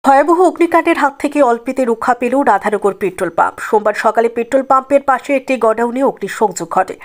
ভয়াবহ অগ্নিকাণ্ডের হাত থেকে অল্পেতে রক্ষা পেল রাধানগর পেট্রোল পাম্প। সোমবার সকালে পেট্রোল পাম্পের পাশে একটি গোডাউনে অগ্নিসংযোগ ঘটে।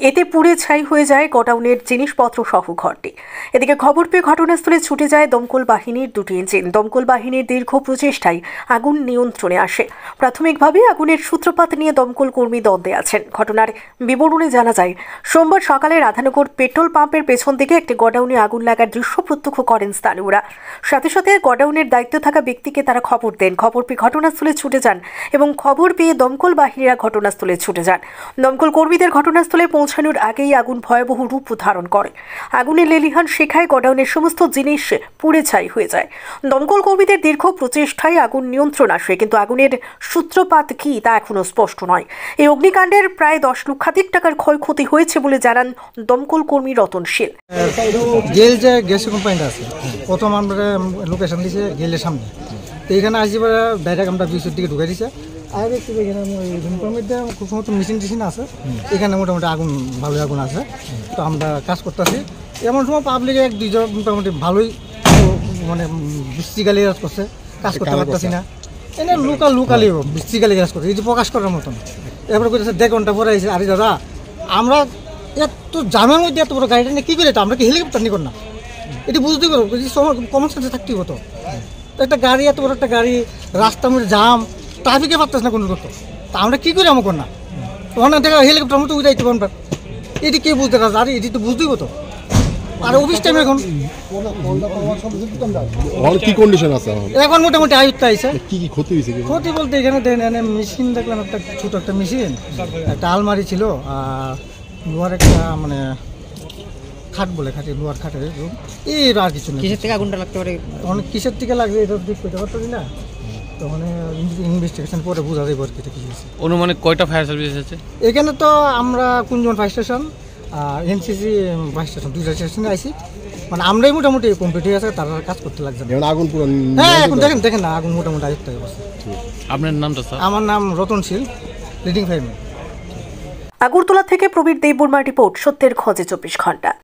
এতে পুড়ে ছাই হয়ে যায় গোডাউনের জিনিসপত্র সহ ঘরটি। এদিকে খবর পেয়ে ঘটনাস্থলে ছুটে যায় দমকল বাহিনীর দুটি ইঞ্জিন। দমকল বাহিনীর দীর্ঘ প্রচেষ্টায় আগুন নিয়ন্ত্রণে আসে। প্রাথমিকভাবে আগুনের সূত্রপাত নিয়ে দমকল কর্মী দ্বন্দ্বে আছেন। ঘটনার বিবরণে জানা যায়, সোমবার সকালে রাধানগর পেট্রোল পাম্পের পেছন দিকে একটি গোডাউনে আগুন লাগার দৃশ্য প্রত্যক্ষ করেন স্থানীয়রা। সাথে সাথে গোডাউনের দায়িত্ব থাকা ব্যক্তিকে তারা খবর দেন। খবর পেয়ে ঘটনাস্থলে ছুটে যান এবং খবর পেয়ে দমকল বাহিনীরা ঘটনাস্থলে ছুটে যান। দমকল কর্মীদের ঘটনাস্থলে পৌঁছানোর আগেই আগুন ভয়াবহ রূপ ধারণ করে। আগুনে লেলিহান শেখায় গোডাউনের সমস্ত জিনিস পুড়ে ছাই হয়ে যায়। দমকল কর্মীদের দীর্ঘ প্রচেষ্টায় আগুন নিয়ন্ত্রণ আসে, কিন্তু আগুনের সূত্রপাত কি তা এখনো স্পষ্ট নয়। এই অগ্নিকাণ্ডের প্রায় 10 লক্ষাধিক টাকার ক্ষয়ক্ষতি হয়েছে বলে জানান দমকল কর্মী রতন শীল। গেল যে গ্যাস কোম্পানিটা আছে, প্রথম আমরা লোকেশন দিয়েছে গেলের সামনে, তো এখানে আসি পরে ডাইরেক্ট আমরা বিশের দিকে ঢুকে দিচ্ছে। আর দেখছি এখানে মধ্যে খুব সময় মেশিন টেশিন আছে, এখানে মোটামুটি আগুন ভালোই আগুন আছে। তো আমরা কাজ করতেছি, এমন সময় পাবলিক এক দুইজন মোটামুটি ভালোই মানে বৃষ্টিকালি কাজ করছে, কাজ করতে পারতেছি না। এনে লোকালি বৃষ্টিকালি কাজ করছে, এই যে প্রকাশ করার মতন। এরপরে করেছে 1.5 ঘন্টা পরে এসে, আরে দাদা আমরা এত জামের মধ্যে এত বড় গাড়িটা নিয়ে কী করে, আমরা কি হেলিকপ্টার নিয়ে কর না? এটি বুঝতেই পারবো, কমন সেন্সে থাকতেই হতো। একটা গাড়ি, এত বড় একটা গাড়ি, রাস্তার মধ্যে জাম, ট্রাফিকে পারতেছে না কোনো করতো, তা আমরা কী করে আমার কর না? ওখানে থেকে হেলিকপ্টার মতো উঠাইতে পারবেন, এটি কে বুঝতে পারছে? আরে এটি তো বুঝতেই হতো। আর অফিস টাইম এখন কি কন্ডিশন আছে এখন মোটামুটি আয়ত্তে আইছে। কি কি ক্ষতি হয়েছে? ক্ষতি বলতে এখানে মেশিন দেখলাম, একটা ছোট একটা মেশিন, একটা আলমারি ছিল, আর লোহার একটা মানে খাট বলে, খাটে লোহার খাটের এই আর কিছু নেই। কিসের থেকে আগুনটা লাগতে পারে? অনেক কিসের থেকে লাগবে এটা ঠিক করতে পারছি না, তো মানে ইনভেস্টিগেশন পরে বোঝা যাবে আর কি এটা কি হয়েছে। অনুমানিক কয়টা ফায়ার সার্ভিস আছে এখানে? তো আমরা কুঞ্জন ফায়ার স্টেশন আর এনসিসি ফায়ার স্টেশন, দুইটা স্টেশনে আইসি, মানে আমরাই মোটামুটি কমপ্লিট হয়ে আছে, তারা কাজ করতে লাগছে। আগুন পুরো হ্যাঁ, এখন দেখেন না আগুন মোটামুটি আয়ত্তে অবস্থা। আপনার নামটা স্যার? আমার নাম রতন শীল, লিডিং ফায়ারম্যান। আগরতলা থেকে প্রবীর দেববর্মার রিপোর্ট, সত্যের খোঁজে 24 ঘন্টা।